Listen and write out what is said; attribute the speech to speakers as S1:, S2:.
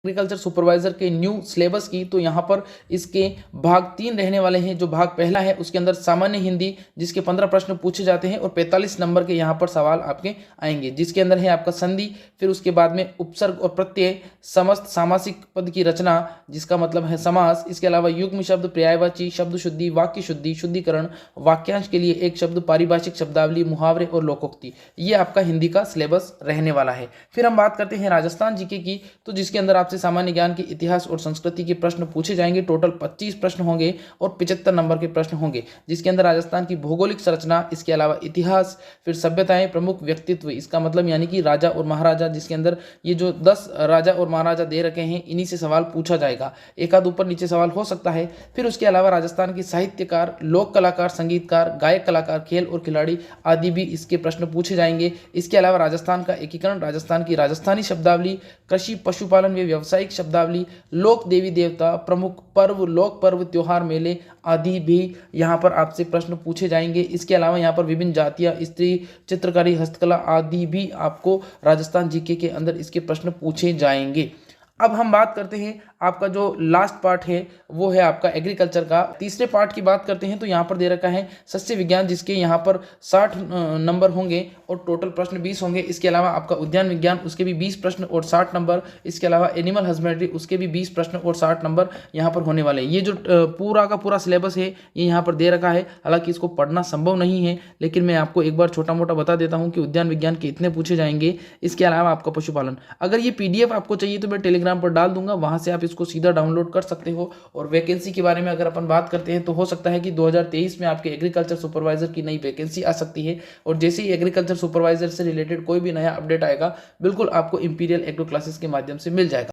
S1: Agriculture supervisor के new syllabus की, तो यहाँ पर इसके भाग 3 रहने वाले हैं। जो भाग पहला है उसके अंदर सामान्य हिंदी, जिसके 15 प्रश्न पूछे जाते हैं और 45 नंबर के यहाँ पर सवाल आपके आएंगे, जिसके अंदर है आपका संधि, फिर उसके बाद में उपसर्ग और प्रत्यय, समस्त सामासिक पद की रचना जिसका मतलब है समास, इसके अलावा युग्म शब्द, पर्यायवाची, शब्द शुद्धि, वाक्य शुद्धि, शुद्धिकरण, वाक्यांश के लिए एक शब्द, पारिभाषिक शब्दावली, मुहावरे और लोकोक्ति। ये आपका हिंदी का सिलेबस रहने वाला है। फिर हम बात करते हैं राजस्थान जीके की, तो जिसके अंदर आपसे सामान्य ज्ञान के, इतिहास और संस्कृति के प्रश्न पूछे जाएंगे। टोटल 25 प्रश्न होंगे और 75 नंबर के प्रश्न होंगे, जिसके अंदर राजस्थान की भौगोलिक संरचना, इसके अलावा इतिहास, फिर सभ्यताएं, प्रमुख व्यक्तित्व, इसका मतलब यानी कि राजा और महाराजा, जिसके अंदर ये जो 10 राजा और महाराजा दे रखे हैं, इन्हीं से सवाल पूछा जाएगा। एक आध ऊपर नीचे सवाल हो सकता है। फिर उसके अलावा राजस्थान की साहित्यकार, लोक कलाकार, संगीतकार, गायक कलाकार, खेल और खिलाड़ी आदि भी इसके प्रश्न पूछे जाएंगे। इसके अलावा राजस्थान का एकीकरण, राजस्थान की राजस्थानी शब्दावली, कृषि, पशुपालन व व्यावसायिक शब्दावली, लोक देवी देवता, प्रमुख पर्व, लोक पर्व, त्योहार, मेले आदि भी यहाँ पर आपसे प्रश्न पूछे जाएंगे। इसके अलावा यहाँ पर विभिन्न जातियाँ, स्त्री, चित्रकारी, हस्तकला आदि भी आपको राजस्थान जीके के अंदर इसके प्रश्न पूछे जाएंगे। अब हम बात करते हैं आपका जो लास्ट पार्ट है वो है आपका एग्रीकल्चर का। तीसरे पार्ट की बात करते हैं तो यहाँ पर दे रखा है सस्य विज्ञान, जिसके यहाँ पर 60 नंबर होंगे और टोटल प्रश्न 20 होंगे। इसके अलावा आपका उद्यान विज्ञान, उसके भी 20 प्रश्न और 60 नंबर। इसके अलावा एनिमल हस्बेंड्री, उसके भी 20 प्रश्न और 60 नंबर यहाँ पर होने वाले हैं। ये जो पूरा का पूरा सिलेबस है ये यहाँ पर दे रखा है। हालांकि इसको पढ़ना संभव नहीं है, लेकिन मैं आपको एक बार छोटा मोटा बता देता हूँ कि उद्यान विज्ञान के इतने पूछे जाएंगे। इसके अलावा आपका पशुपालन, अगर ये PDF आपको चाहिए तो मैं टेलीग्राम पर डाल दूंगा, वहां से आप इसको सीधा डाउनलोड कर सकते हो। और वैकेंसी के बारे में अगर अपन बात करते हैं तो हो सकता है कि 2023 में आपके एग्रीकल्चर सुपरवाइजर की नई वैकेंसी आ सकती है। और जैसे ही एग्रीकल्चर सुपरवाइजर से रिलेटेड कोई भी नया अपडेट आएगा, बिल्कुल आपको इंपीरियल एग्रो क्लासेस के माध्यम से मिल जाएगा।